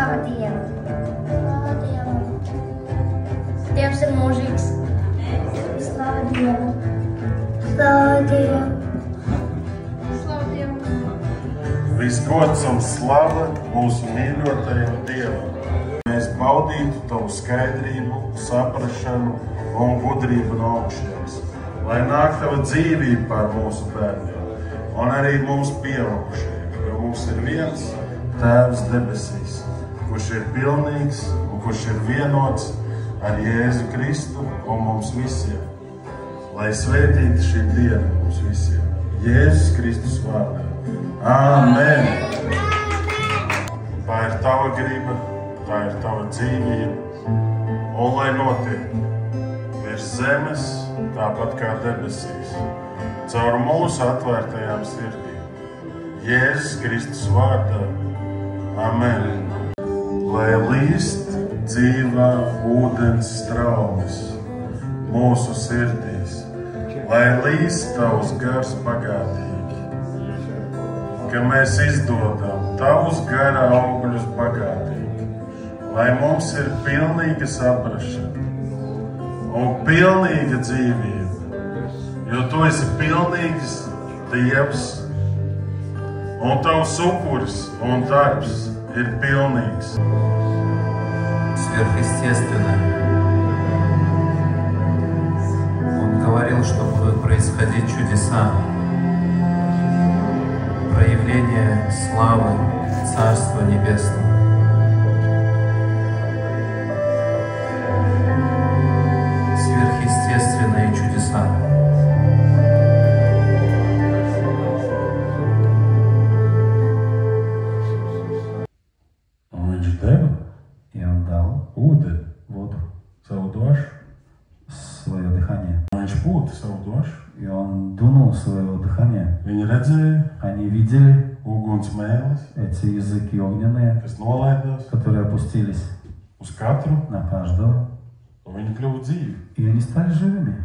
Slava Dievam! Slava Dievam! Dievs ir mūžīgs! Slava Dievam! Slava Dievam! Slava Dievam! Viss gods un slava mūsu mīļotajam Dievam. Mēs baudītu tavu skaidrību, saprašanu un gudrību no augšas. Lai nāk tava dzīvība pār mūsu bērniem un arī mūsu pieaugušajiem, jo mums ir viens Tēvs debesīs, kurš ir pilnīgs un kurš ir vienots ar Jēzu Kristu un mums visiem. Lai svētīta šī diena mums visiem. Jēzus Kristus vārdā. Āmen! Tā ir tava griba, tā ir tava dzīvība, un lai notiek virs zemes, tāpat kā debesīs, caur mūsu atvērtajām sirdīm. Jēzus Kristus vārdā. Amen. Lai līst dzīvā ūdens straumes mūsu sirdīs, lai līst tavs gars bagātīgi, ka mēs izdodam tavus gara augļus bagātīgi, lai mums ir pilnīga saprašana un pilnīga dzīvība, jo tu esi pilnīgs Dievs, un tavs upuris un darbs ir pilnīgs. Сверхъестественное. Он говорил, что будут происходить чудеса, проявление славы Царства Небесного. Сверхъестественные чудеса. И он дал воду, свое дыхание. И он дунул своего дыхания. Они видели эти языки огненные, которые опустились на каждого, и они стали живыми.